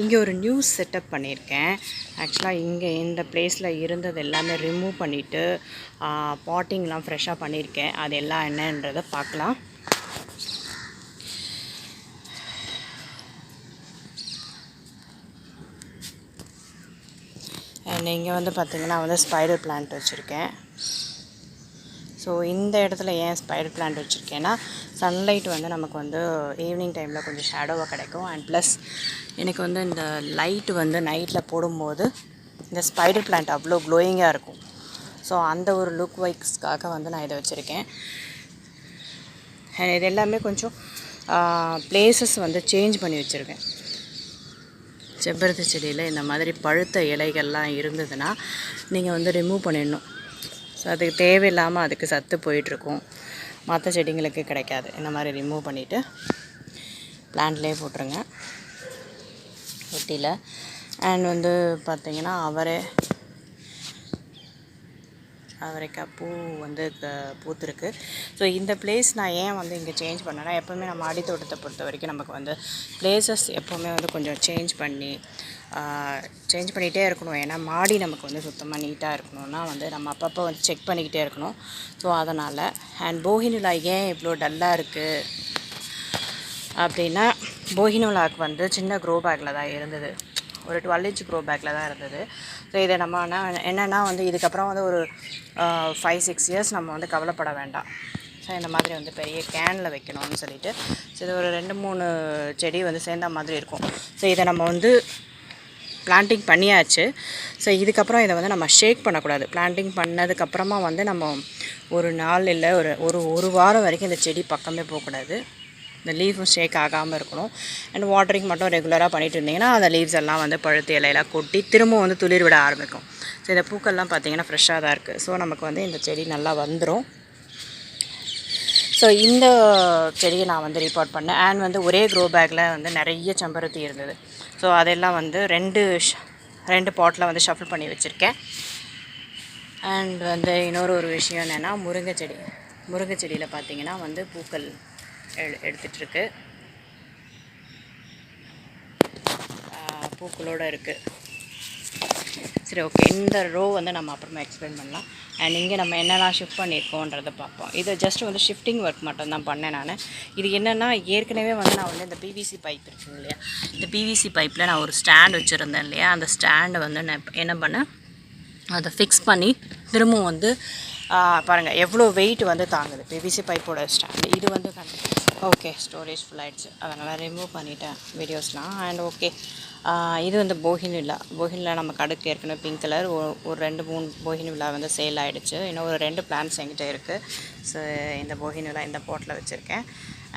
இங்கே ஒரு new setup பண்ணியிருக்கேன். ஆக்சுவலாக இங்கே இந்த பிளேஸில் இருந்தது எல்லாமே ரிமூவ் பண்ணிவிட்டு பாட்டிங்லாம் ஃப்ரெஷ்ஷாக பண்ணியிருக்கேன். அது எல்லாம் என்னன்றதை பார்க்கலாம். அண்ட் இங்கே வந்து பார்த்திங்கன்னா வந்து ஸ்பைடர் பிளான்ட் வச்சுருக்கேன். ஸோ இந்த இடத்துல ஏன் ஸ்பைடர் பிளான்ட் வச்சுருக்கேன்னா, சன்லைட் வந்து நமக்கு வந்து ஈவினிங் டைமில் கொஞ்சம் ஷேடோவாக கிடைக்கும். அண்ட் ப்ளஸ் எனக்கு வந்து இந்த லைட் வந்து நைட்டில் போடும்போது இந்த ஸ்பைடர் பிளான்ட் அவ்வளோ க்ளோயிங்காக இருக்கும். ஸோ அந்த ஒரு லுக் வைஸ்க்காக வந்து நான் இதை வச்சுருக்கேன். அண்ட் இது எல்லாமே கொஞ்சம் பிளேசஸ் வந்து சேஞ்ச் பண்ணி வச்சுருக்கேன். செம்பருத்தி செடியில் இந்த மாதிரி பழுத்த இலைகள்லாம் இருந்ததுன்னா நீங்கள் வந்து ரிமூவ் பண்ணிடணும். ஸோ அதுக்கு தேவையில்லாமல் அதுக்கு சத்து போயிட்டுருக்கும், மற்ற செடிங்களுக்கு கிடைக்காது. இந்த மாதிரி ரிமூவ் பண்ணிவிட்டு பிளான்ட்லேயே போட்டுருங்க தொட்டியில். அண்ட் வந்து பார்த்திங்கன்னா அவரைக்காய் பூ வந்து பூத்துருக்கு. ஸோ இந்த பிளேஸ் நான் ஏன் வந்து இங்கே சேஞ்ச் பண்ணேன்னா, எப்போவுமே நம்ம மாடி தோட்டத்தை பொறுத்த வரைக்கும் நமக்கு வந்து பிளேசஸ் எப்போவுமே வந்து கொஞ்சம் சேஞ்ச் பண்ணிகிட்டே இருக்கணும். ஏன்னா மாடி நமக்கு வந்து சுத்தமாக நீட்டாக இருக்கணும்னா வந்து நம்ம அப்பப்போ வந்து செக் பண்ணிக்கிட்டே இருக்கணும். ஸோ அதனால். அண்ட் போகினுலா ஏன் இவ்வளோ டல்லாக இருக்குது அப்படின்னா, போகினுலாவுக்கு வந்து சின்ன க்ரோ பேக்கில் தான் இருந்தது, ஒரு 12 inch க்ரோ பேக்கில் தான் இருந்தது. ஸோ இதை நம்ம என்னென்னா வந்து இதுக்கப்புறம் வந்து ஒரு 5-6 years நம்ம வந்து கவலைப்பட வேண்டாம். ஸோ இந்த மாதிரி வந்து பெரிய கேனில் வைக்கணும்னு சொல்லிவிட்டு, ஸோ இது ஒரு 2-3 செடி வந்து சேர்ந்த மாதிரி இருக்கும். ஸோ இதை நம்ம வந்து பிளான்டிங் பண்ணியாச்சு. ஸோ இதுக்கப்புறம் இதை வந்து நம்ம ஷேக் பண்ணக்கூடாது. பிளான்டிங் பண்ணதுக்கப்புறமா வந்து நம்ம ஒரு நாள் இல்லை ஒரு வாரம் வரைக்கும் இந்த செடி பக்கமே போகக்கூடாது. இந்த லீஃபும் ஷேக் ஆகாமல் இருக்கணும். அண்ட் வாட்டரிங் மட்டும் ரெகுலராக பண்ணிகிட்டு இருந்தீங்கன்னா அந்த லீவ்ஸ் எல்லாம் வந்து பழுத்து இலையெல்லாம் கொட்டி திரும்ப வந்து துளிர் விட ஆரம்பிக்கும். ஸோ இந்த பூக்கள்லாம் பார்த்திங்கன்னா ஃப்ரெஷ்ஷாக தான் இருக்குது. ஸோ நமக்கு வந்து இந்த செடி நல்லா வந்துடும். ஸோ இந்த செடியை நான் வந்து ரிப்போர்ட் பண்ணேன். அண்ட் வந்து ஒரே க்ரோ பேக்கில் வந்து நிறைய செம்பருத்தி இருந்தது. ஸோ அதெல்லாம் வந்து ரெண்டு பாட்டில் வந்து ஷஃபில் பண்ணி வச்சுருக்கேன். அண்ட் வந்து இன்னொரு விஷயம் என்னென்னா, முருங்கை செடியில் பார்த்திங்கன்னா வந்து பூக்கள் எடுத்துகிட்ருக்கு, பூக்களோடு இருக்குது. சரி, ஓகே. இந்த ரோ வந்து நம்ம அப்புறமா எக்ஸ்பிளைன் பண்ணலாம். அண்ட் இங்கே நம்ம என்னெல்லாம் ஷிஃப்ட் பண்ணியிருக்கோன்றதை பார்ப்போம். இது ஜஸ்ட் வந்து ஷிஃப்டிங் ஒர்க் மட்டும்தான் பண்ணேன் நான். இது என்னென்னா, ஏற்கனவே வந்து நான் வந்து இந்த பிவிசி பைப் இருக்குங்க இல்லையா, இந்த பிவிசி பைப்பில் நான் ஒரு ஸ்டாண்ட் வச்சுருந்தேன் இல்லையா, அந்த ஸ்டாண்டை வந்து நான் என்ன பண்ணேன், அதை ஃபிக்ஸ் பண்ணி திரும்பவும் வந்து பாருங்கள் எவ்வளோ வெயிட் வந்து தாங்குது பிவிசி பைப்போட ஸ்டாண்டு. இது வந்து ஓகே, ஸ்டோரேஜ் ஃபுல் ஆகிடுச்சு, அதனால் ரிமூவ் பண்ணிட்டேன் வீடியோஸ்லாம். அண்ட் ஓகே, இது வந்து போகினிலா நம்ம கடுக்கு ஏற்கனவே பிங்க் கலர் ஒரு 2-3 போகினிலா வந்து சேல் ஆகிடுச்சு. இன்னும் ஒரு 2 பிளான்ட்ஸ் என்கிட்ட இருக்குது. ஸோ இந்த போகினிலா இந்த பாட்டில் வச்சுருக்கேன்.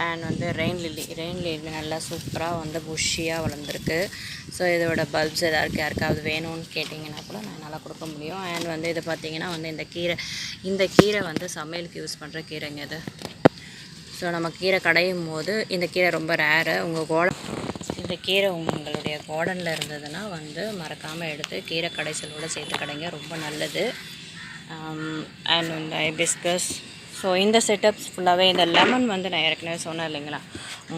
அண்ட் வந்து ரெயின் லில்லி நல்லா சூப்பராக வந்து புஷ்ஷியாக வளர்ந்துருக்கு. ஸோ இதோட பல்ப்ஸ் யாருக்காவது வேணும்னு கேட்டிங்கன்னா கூட நான் நல்லா கொடுக்க முடியும். அண்ட் வந்து இது பார்த்திங்கன்னா வந்து இந்த கீரை வந்து சமையலுக்கு யூஸ் பண்ணுற கீரைங்க இது. ஸோ நம்ம கீரை கடையும் போது இந்த கீரை ரொம்ப ரேரு. இந்த கீரை உங்களுடைய கார்டனில் இருந்ததுன்னா வந்து மறக்காமல் எடுத்து கீரை கடைசலோடு சேர்த்து கடைங்க, ரொம்ப நல்லது. அண்ட் வந்து ஹைபிஸ்கஸ். ஸோ இந்த செட்டப்ஸ் ஃபுல்லாகவே இந்த லெமன் வந்து நான் ஏற்கனவே சொன்னேன் இல்லைங்களா,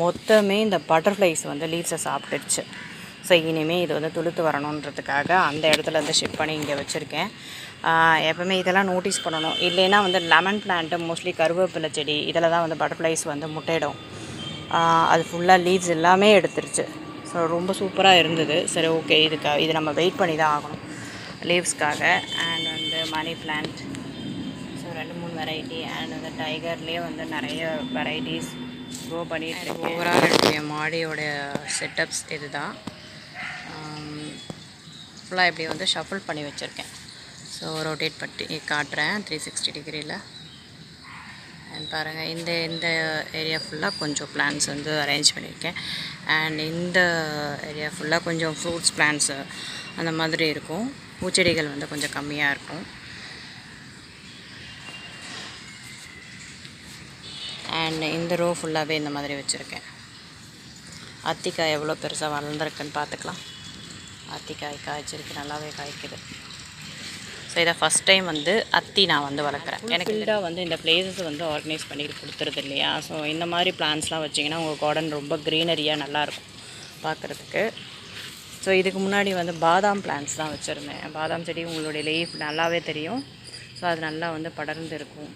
மொத்தமே இந்த பட்டர்ஃப்ளைஸ் வந்து லீவ்ஸை சாப்பிட்டுடுச்சு. ஸோ இனிமேல் இது வந்து துளுத்து வரணுன்றதுக்காக அந்த இடத்துல வந்து ஷிஃப்ட் பண்ணி இங்கே வச்சுருக்கேன். எப்போவுமே இதெல்லாம் நோட்டீஸ் பண்ணணும். இல்லைன்னா வந்து லெமன் பிளான்ட்டு, மோஸ்ட்லி கருவேப்பிலை செடி, இதில் தான் வந்து பட்டர்ஃப்ளைஸ் வந்து முட்டையிடும். அது ஃபுல்லாக லீவ்ஸ் எல்லாமே எடுத்துருச்சு. ஸோ ரொம்ப சூப்பராக இருந்தது. சரி, ஓகே, இது நம்ம வெயிட் பண்ணி தான் ஆகணும் லீவ்ஸ்க்காக. அண்ட் வந்து money plant, so 2-3 variety. And வந்து டைகர்லேயே வந்து நிறைய வெரைட்டிஸ் க்ரோ பண்ணிட்டு. ஓவரால் என்னுடைய மாடியோடைய செட்டப்ஸ் இது தான். ஃபுல்லாக இப்படி வந்து ஷஃபிள் பண்ணி வச்சுருக்கேன். ஸோ ரொட்டேட் பண்ணி காட்டுறேன் 360 டிகிரியில். அண்ட் பாருங்கள், இந்த ஏரியா ஃபுல்லாக கொஞ்சம் பிளான்ட்ஸ் வந்து அரேஞ்ச் பண்ணியிருக்கேன். அண்ட் இந்த ஏரியா ஃபுல்லாக கொஞ்சம் ஃப்ரூட்ஸ் பிளான்ட்ஸு அந்த மாதிரி இருக்கும். பூச்செடிகள் வந்து கொஞ்சம் கம்மியாக இருக்கும். அண்ட் இந்த ரோ ஃபுல்லாகவே இந்த மாதிரி வச்சுருக்கேன். அத்திக்காய் எவ்வளோ பெருசாக வளர்ந்துருக்குன்னு பார்த்துக்கலாம். அத்திக்காய் காய்ச்சிருக்கு, நல்லாவே காய்க்குது. ஸோ இதை ஃபஸ்ட் டைம் வந்து அத்தி நான் வந்து வளர்க்குறேன். எனக்கு ஃபுல்லாக வந்து இந்த பிளேஸஸ் வந்து ஆர்கனைஸ் பண்ணி கொடுத்துருது இல்லையா. ஸோ இந்த மாதிரி பிளான்ஸ்லாம் வச்சிங்கன்னா உங்கள் கார்டன் ரொம்ப க்ரீனரியாக நல்லாயிருக்கும் பார்க்குறதுக்கு. ஸோ இதுக்கு முன்னாடி வந்து பாதாம் பிளான்ட்ஸ் தான் வச்சுருந்தேன். பாதாம் செடி உங்களுடைய லீஃப் நல்லாவே தெரியும். ஸோ அது நல்லா வந்து படர்ந்து இருக்கும்.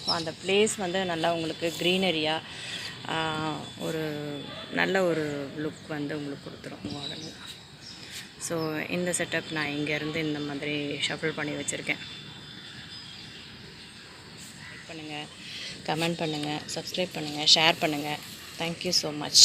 ஸோ அந்த பிளேஸ் வந்து நல்லா உங்களுக்கு க்ரீனரியாக ஒரு நல்ல ஒரு லுக் வந்து உங்களுக்கு கொடுத்துரும் மாடலில். ஸோ இந்த செட்டப் நான் இங்கேருந்து இந்த மாதிரி ஷஃபிள் பண்ணி வச்சுருக்கேன். லைக் பண்ணுங்கள், கமெண்ட் பண்ணுங்கள், சப்ஸ்கிரைப் பண்ணுங்கள், ஷேர் பண்ணுங்கள். Thank you so much.